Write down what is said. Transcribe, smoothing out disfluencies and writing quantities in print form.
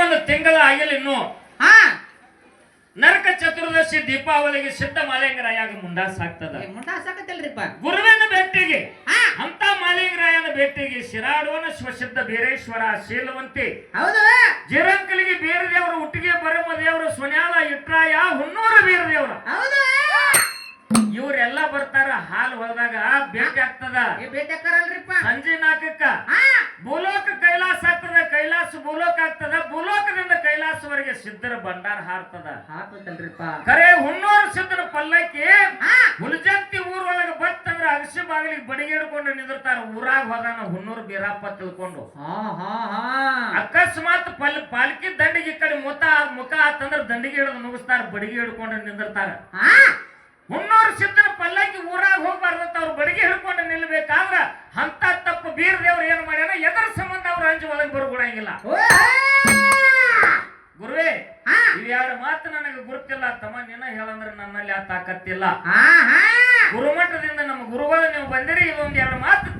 ಒಂದು ತಿಂಗಳ ಆಗಿಲ್ಲ ಇನ್ನು ಹಾ ನರಕ ಚತುರ್ದಶಿ ದೀಪಾವಳಿಗೆ ಸಿದ್ಧ ಮಾಲಿಂಗರಾಯಾಗ ಮುಂದಾಸಾಗ್ತದ. ಮುಂದಾಸಾಕತ್ತಲ್ರಿಪ್ಪ ಗುರುವಿನ ಭೇಟಿಗೆ ಹಾ ಅಂತ ಮಾಲಿಂಗರಾಯನ ಭೇಟಿಗೆ ಶಿರಾಡೋನ ಸ್ವಸಿದ್ಧ ಬೀರೇಶ್ವರ ಶೀಲವಂತಿ ಹೌದು ಜಿರಂಕಲಿಗೆ ಬೀರ ದೇವರು ಹುಟ್ಟಿಗೆ ಬರಮ ದೇವರು ಸೊನ್ಯಾಲ ಇಟ್ರಾಯ ಹುನ್ನೂರು ಬೀರ ದೇವರು ಹೌದು ಇವರೆಲ್ಲ ಬರ್ತಾರ ಹಾಲು ಹೊಲದಾಗ ಭೇಟಿ ಆಗ್ತದ. ಭೇಟಿ ಆಕಾರಲ್ರಿಪ್ಪ ಸಂಜೆ 4ಕ್ಕ ಭೂಲೋಕ ಕೈಲಾಸ ಆಗ್ತದ, ಕೈಲಾಸ ಭೂಲೋಕ ಆಗ್ತದ, ಭೂಲೋಕದಿಂದ ಕೈಲಾಸವರೆಗೆ ಸಿದ್ಧರ ಭಂಡಾರ ಹಾರ್ತದ. ಹಾಕತ್ತಲ್ರಿಪ್ಪ ಕರೆ ಹುನ್ನೂರು ಸಿದ್ಧರ ಪಲ್ಲಕ್ಕಿ ಹುಲಜಂತಿ ಊರೊಳಗೆ ಬತ್ತಂದ್ರ ಅಗಸಿ ಬಾಗಿಲಿಗೆ ಬಡಿಗೆ ಹಿಡ್ಕೊಂಡು ನಿಂದಿರ್ತಾರ. ಊರಾಗ ಹೋದಾನ ಹುನ್ನೂರು ಬೀರಪ್ಪ ತಿಳ್ಕೊಂಡು ಅಕಸ್ಮಾತ್ ಪಾಲ್ಕಿ ದಂಡಿಗೆ ಈ ಕಡೆ ಮುಖ ಆತಂದ್ರ ದಂಡಿಗೆ ಹಿಡಿದು ನುಗ್ಸ್ತಾರ, ಬಡಿಗೆ ಹಿಡ್ಕೊಂಡು ನಿಂದಿರ್ತಾರ. ಹುನ್ನೂರು ಸಿದ್ಧನ ಪಲ್ಲಕ್ಕಿ ಊರಾಗ ಹೋಗ್ಬಾರ್ದಂತ ಅವ್ರು ಬಡಿಗೆ ಹಿಡ್ಕೊಂಡು ನಿಲ್ಬೇಕಾದ್ರ ಅಂತ ತಪ್ಪು ಬೀರ ದೇವ್ರು ಏನ್ ಮಾಡ್ಯಾರ, ಎದರ ಸಂಬಂಧ ಅವ್ರು ಹಂಚಿ ಒಳಗೆ ಬರಗುಡಂಗಿಲ್ಲ. ಗುರುವೇ ಇವೆರಡು ಮಾತು ನನಗೆ ಗುರುತಿಲ್ಲ ತಮ್ಮ, ನಿನ್ನ ಹೇಳಂದ್ರೆ ನನ್ನಲ್ಲಿ ಆ ತಾಕತ್ತಿಲ್ಲ. ಗುರುಮಠದಿಂದ ನಮ್ಮ ಗುರುಗಳು ನೀವು ಬಂದಿರಿ, ಇದೊಂದು ಎರಡು ಮಾತು